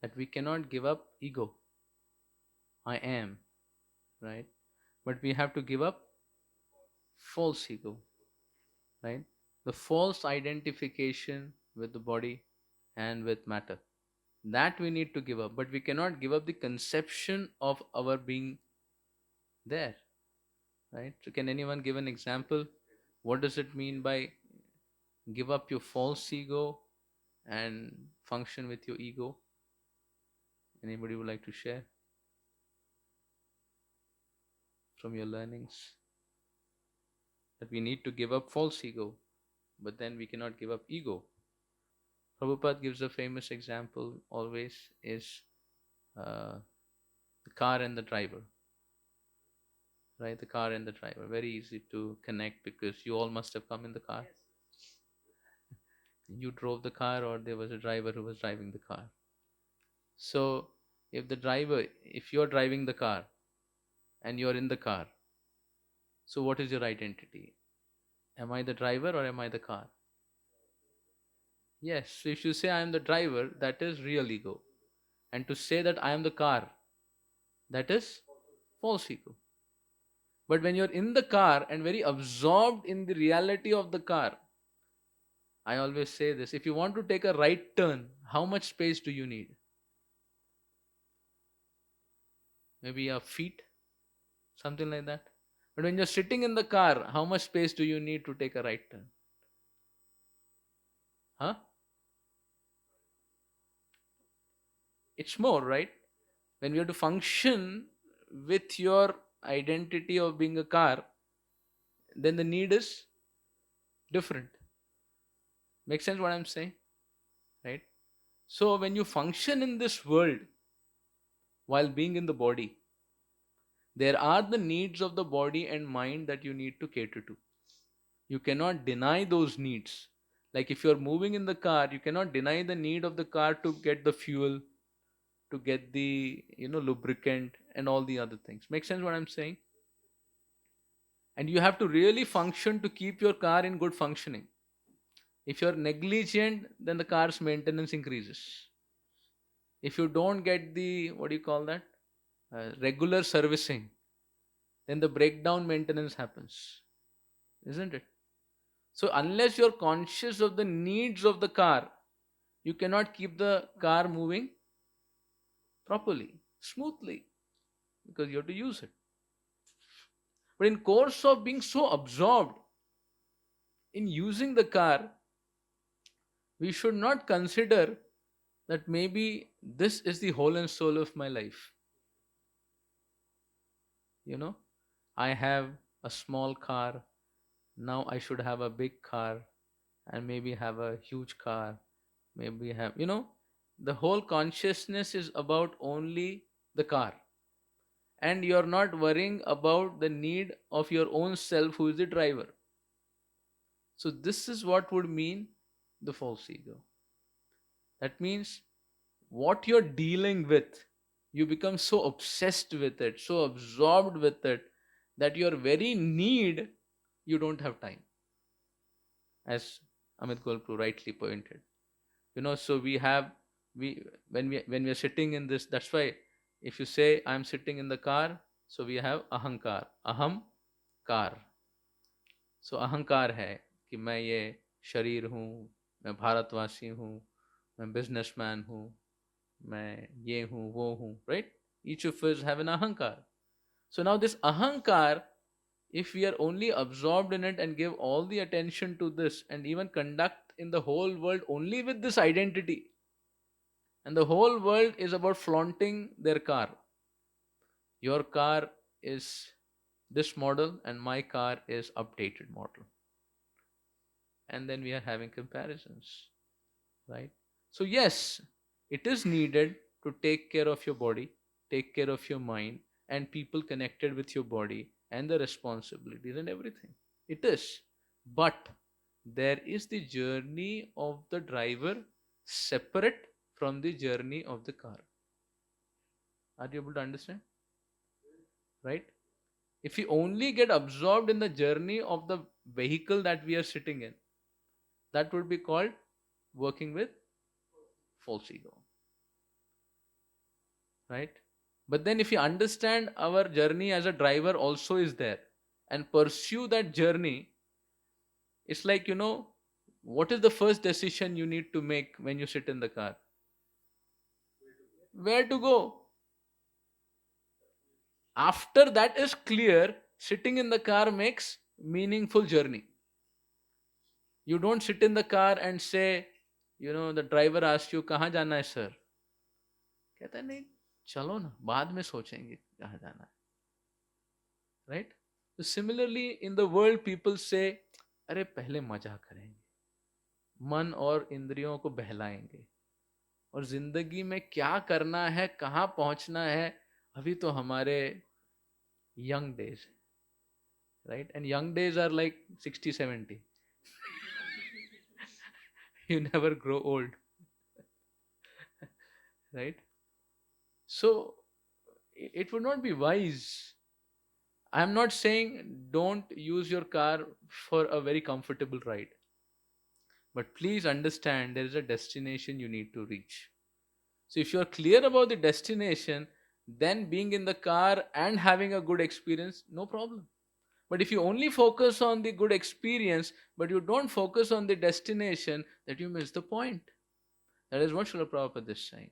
that we cannot give up ego. I am, right? But we have to give up false ego, right? The false identification with the body and with matter. That we need to give up, but we cannot give up the conception of our being there, right? So, can anyone give an example? What does it mean by give up your false ego and function with your ego? Anybody would like to share from your learnings? That we need to give up false ego, but then we cannot give up ego. Prabhupada gives a famous example always is uh, the car and the driver, right? The car and the driver. Very easy to connect because you all must have come in the car. You drove the car, or there was a driver who was driving the car. So, if you're driving the car and you're in the car, so what is your identity? Am I the driver or am I the car? Yes. So, if you say I am the driver, that is real ego. And to say that I am the car, that is false ego. But when you're in the car and very absorbed in the reality of the car, I always say this, if you want to take a right turn, how much space do you need? Maybe a feet, something like that. But when you're sitting in the car, how much space do you need to take a right turn? Huh? It's more, right? When we have to function with your identity of being a car, then the need is different. Make sense what I'm saying? Right? So when you function in this world while being in the body, there are the needs of the body and mind that you need to cater to. You cannot deny those needs. Like if you're moving in the car, you cannot deny the need of the car to get the fuel, to get the lubricant and all the other things. Make sense what I'm saying? And you have to really function to keep your car in good functioning. If you're negligent, then the car's maintenance increases. If you don't get the, what do you call that, regular servicing, then the breakdown maintenance happens, isn't it? So unless you're conscious of the needs of the car, you cannot keep the car moving properly, smoothly, because you have to use it. But in course of being so absorbed in using the car, we should not consider that maybe this is the whole and soul of my life. You know, I have a small car, now I should have a big car, and maybe have a huge car, maybe have, the whole consciousness is about only the car. And you're not worrying about the need of your own self, who is the driver. So, this is what would mean the false ego. That means what you're dealing with, you become so obsessed with it, so absorbed with it, that your very need, you don't have time. As Amit Golpru rightly pointed. So we when we are sitting in this, that's why if you say I'm sitting in the car, so we have ahankar, aham कार. So अहंकार है कि मैं ये शरीर हूँ, मैं भारतवासी हूँ, मैं बिजनेसमैन हूँ, मैं ये हूँ वो हूँ, right? Each of us have an ahankar. So now this ahankar, if we are only absorbed in it and give all the attention to this and even conduct in the whole world only with this identity, and the whole world is about flaunting their car. Your car is this model and my car is updated model. And then we are having comparisons, right? So yes, it is needed to take care of your body, take care of your mind, and people connected with your body and the responsibilities and everything. It is. But there is the journey of the driver separate from the journey of the car. Are you able to understand? Right? If we only get absorbed in the journey of the vehicle that we are sitting in, that would be called working with false ego. right? But then if you understand our journey as a driver also is there and pursue that journey, it's like, what is the first decision you need to make when you sit in the car? Where to go? After that is clear, sitting in the car makes meaningful journey. You don't sit in the car and say, the driver asks you, कहाँ जाना है sir? कहता है नहीं, चलो ना, बाद में सोचेंगे कहाँ जाना है, right? So similarly, in the world, people say, अरे पहले मजा करेंगे, मन और इंद्रियों को बहलाएंगे, और जिंदगी में क्या करना है, कहाँ पहुंचना है, अभी तो हमारे young days, right? And young days are like 60, 70. You never grow old, right? So it would not be wise. I'm not saying don't use your car for a very comfortable ride, but please understand there is a destination you need to reach. So if you're clear about the destination, then being in the car and having a good experience, no problem. But if you only focus on the good experience, but you don't focus on the destination, that you miss the point. That is what Srila Prabhupada is saying.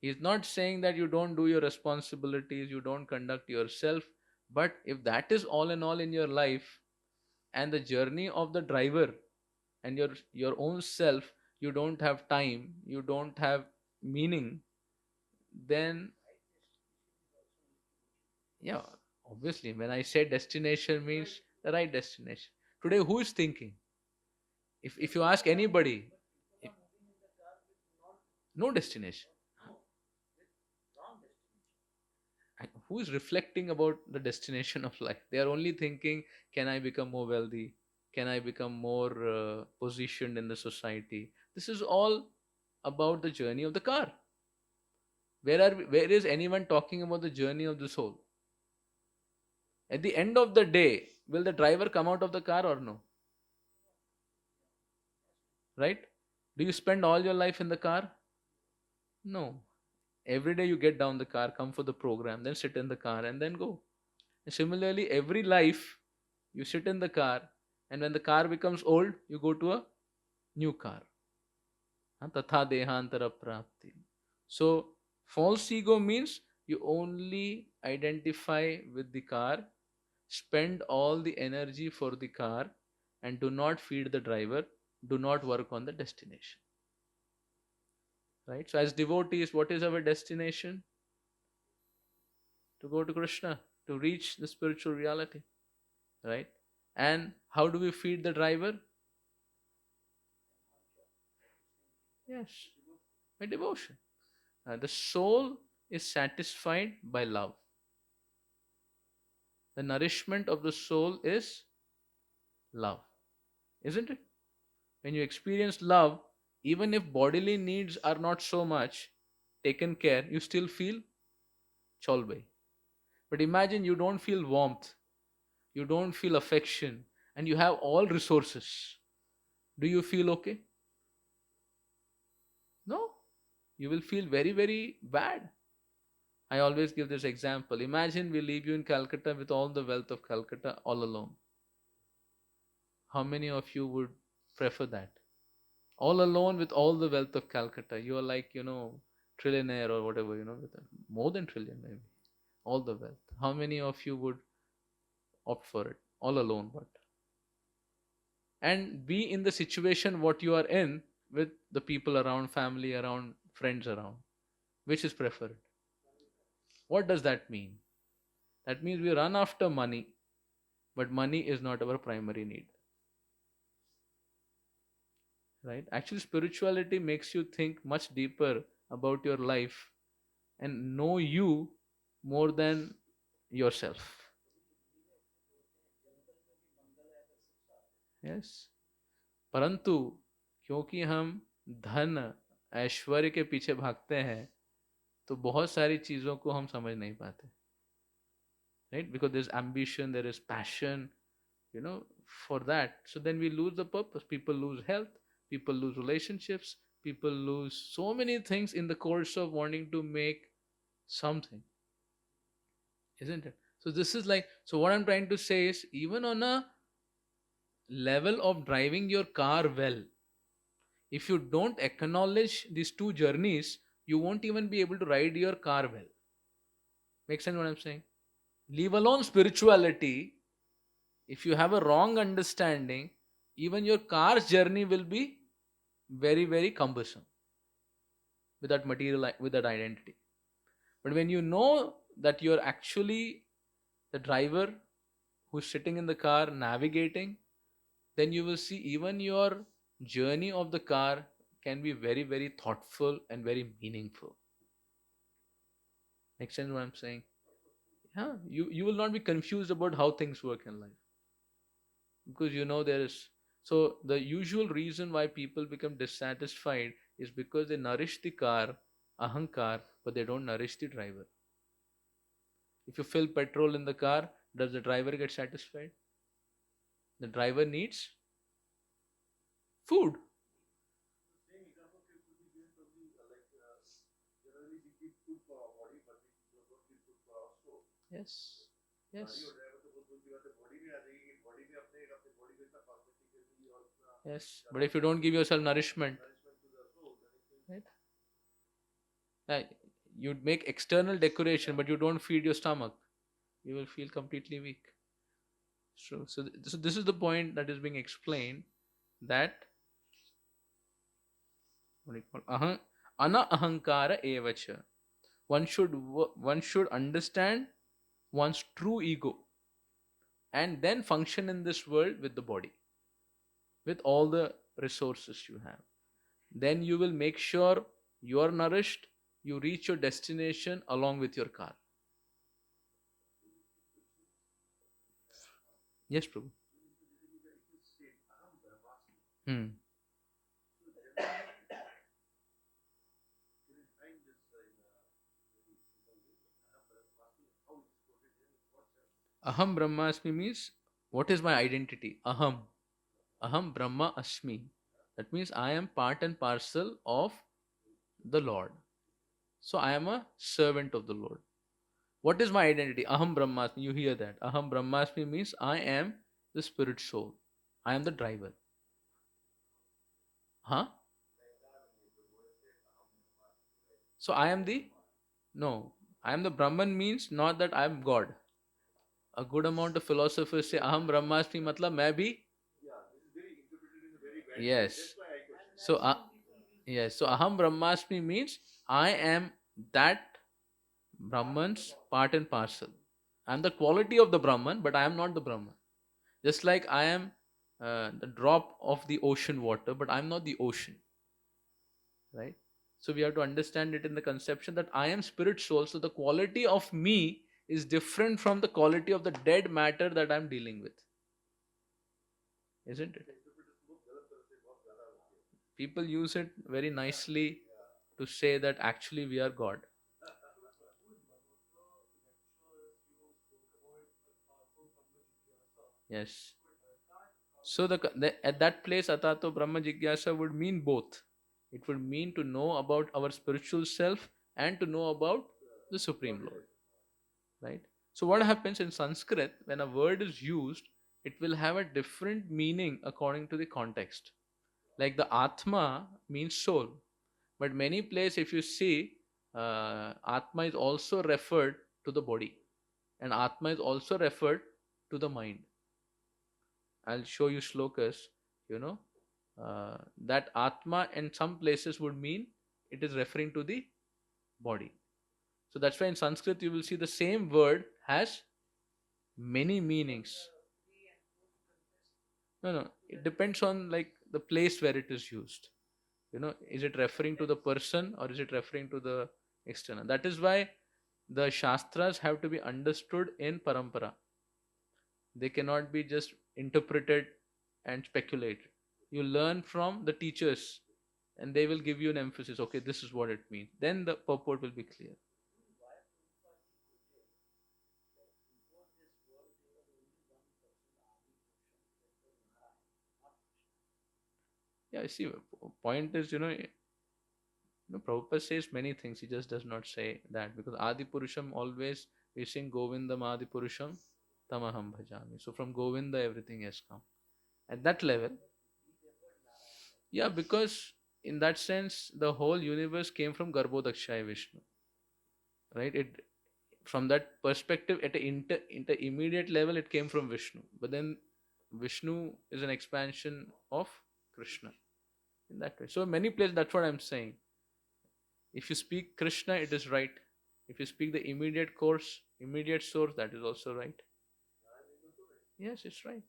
He is not saying that you don't do your responsibilities, you don't conduct yourself. But if that is all in all in your life, and the journey of the driver and your own self, you don't have time, you don't have meaning, then yeah, obviously, when I say destination means the right destination. Today, who is thinking? If you ask anybody, if- no destination. Who is reflecting about the destination of life? They are only thinking, can I become more wealthy? Can I become more positioned in the society? This is all about the journey of the car. Where is anyone talking about the journey of the soul? At the end of the day, will the driver come out of the car or no? Right? Do you spend all your life in the car? No. Every day you get down the car, come for the program, then sit in the car and then go. And similarly, every life you sit in the car, and when the car becomes old, you go to a new car. Tatha dehantara prapti. So, false ego means you only identify with the car, spend all the energy for the car, and do not feed the driver, do not work on the destination. Right? So, as devotees, what is our destination? To go to Krishna, to reach the spiritual reality. Right? And how do we feed the driver? Yes, by devotion. The soul is satisfied by love. The nourishment of the soul is love, isn't it? When you experience love, even if bodily needs are not so much taken care, you still feel cholbai. But imagine you don't feel warmth, you don't feel affection, and you have all resources. Do you feel okay? No. You will feel very, very bad. I always give this example. Imagine we leave you in Calcutta with all the wealth of Calcutta all alone. How many of you would prefer that? All alone with all the wealth of Calcutta. You are like, trillionaire or whatever, with more than trillion maybe. All the wealth. How many of you would opt for it? All alone, but. And be in the situation what you are in with the people around, family around, friends around. Which is preferred? What does that mean? That means we run after money, but money is not our primary need. Right? Actually, spirituality makes you think much deeper about your life and know you more than yourself. Yes. परंतु क्योंकि हम धन ऐश्वर्य के पीछे भागते हैं, तो बहुत सारी चीजों को हम समझ नहीं पाते. Right? Because there's ambition, there is passion, for that. So then we lose the purpose. People lose health, people lose relationships, people lose so many things in the course of wanting to make something, isn't it? So this is like, so what I'm trying to say is, even on a level of driving your car well, if you don't acknowledge these two journeys, you won't even be able to ride your car well. Make sense what I'm saying? Leave alone spirituality. If you have a wrong understanding, even your car's journey will be very, very cumbersome with that material, with that identity. But when you know that you're actually the driver who's sitting in the car navigating, then you will see even your journey of the car can be very, very thoughtful and very meaningful. Make sense what I'm saying? Yeah, you will not be confused about how things work in life, because you know there is. So the usual reason why people become dissatisfied is because they nourish the car, ahankar, but they don't nourish the driver. If you fill petrol in the car, does the driver get satisfied? The driver needs food. Yes. Yes. Yes. But if you don't give yourself nourishment, right? Yeah, you'd make external decoration, but you don't feed your stomach, you will feel completely weak. So this is the point that is being explained, that what do you call ana ahankara evacha. One should understand one's true ego and then function in this world with the body, with all the resources you have. Then you will make sure you are nourished, you reach your destination along with your car. Yes, Prabhu. Hmm. Aham Brahmasmi means, what is my identity? Aham. Aham Brahma Asmi. That means I am part and parcel of the Lord. So I am a servant of the Lord. What is my identity? Aham Brahmasmi. You hear that? Aham Brahmasmi means I am the spirit soul. I am the driver. Huh? So I am the, no, I am the Brahman means not that I am God. A good amount of philosophers say Aham Brahmasmi matlab मैं भी. Yes. So yes. So Aham Brahmasmi means I am that Brahman's part and parcel. I am the quality of the Brahman, but I am not the Brahman. Just like I am the drop of the ocean water, but I am not the ocean. Right? So we have to understand it in the conception that I am spirit soul. So the quality of me is different from the quality of the dead matter that I'm dealing with. Isn't it? People use it very nicely to say that actually we are God. Yes. So at that place, Atato Brahma Jigyasa would mean both. It would mean to know about our spiritual self and to know about the Supreme Lord. Right? So what happens in Sanskrit, when a word is used, it will have a different meaning according to the context. Like the Atma means soul. But many places, if you see, Atma is also referred to the body. And Atma is also referred to the mind. I'll show you shlokas, you know, that Atma in some places would mean it is referring to the body. So that's why in Sanskrit you will see the same word has many meanings. No, no, it depends on like the place where it is used. You know, is it referring to the person or is it referring to the external? That is why the Shastras have to be understood in parampara. They cannot be just interpreted and speculated. You learn from the teachers and they will give you an emphasis. Okay, this is what it means. Then the purport will be clear. Yeah, see, point is, you know, No, Prabhupada says many things. He just does not say that because Adi Purusham always we sing Govindam Adi Purusham Tamaham Bhajami. So from Govinda everything has come. At that level, yeah, because in that sense the whole universe came from Garbhodakshaya Vishnu, right? It from that perspective at a inter immediate level it came from Vishnu, but then Vishnu is an expansion of Krishna in that way. So many places that's what I'm saying. If you speak Krishna, it is right. If you speak the immediate course, immediate source, that is also right. Yes, it's right.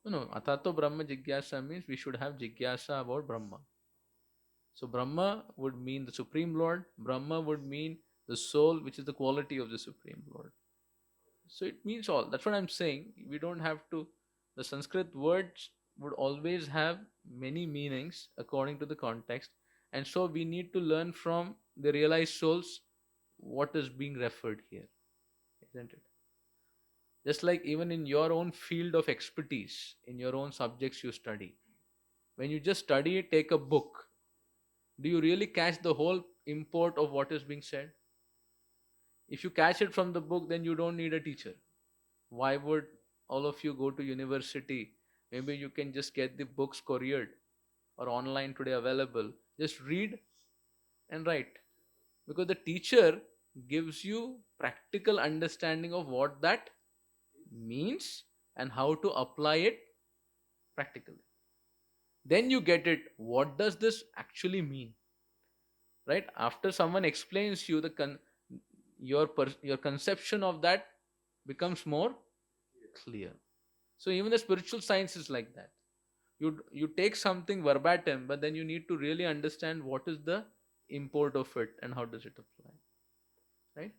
No, no. Atato Brahma Jigyasa means we should have Jigyasa about Brahma. So Brahma would mean the Supreme Lord. Brahma would mean the soul, which is the quality of the Supreme Lord. So it means all. That's what I'm saying. We don't have to. The Sanskrit words would always have many meanings according to the context. And so we need to learn from the realized souls what is being referred here, isn't it? Just like even in your own field of expertise, in your own subjects you study, when you just study it, take a book, do you really catch the whole import of what is being said? If you catch it from the book, then you don't need a teacher. Why would all of you go to university? Maybe you can just get the books couriered or online today available. Just read and write. Because the teacher gives you practical understanding of what that means and how to apply it practically. Then you get it. What does this actually mean? Right? After someone explains you your conception of that becomes more clear. So even the spiritual science is like that. You take something verbatim, but then you need to really understand what is the import of it and how does it apply. Right?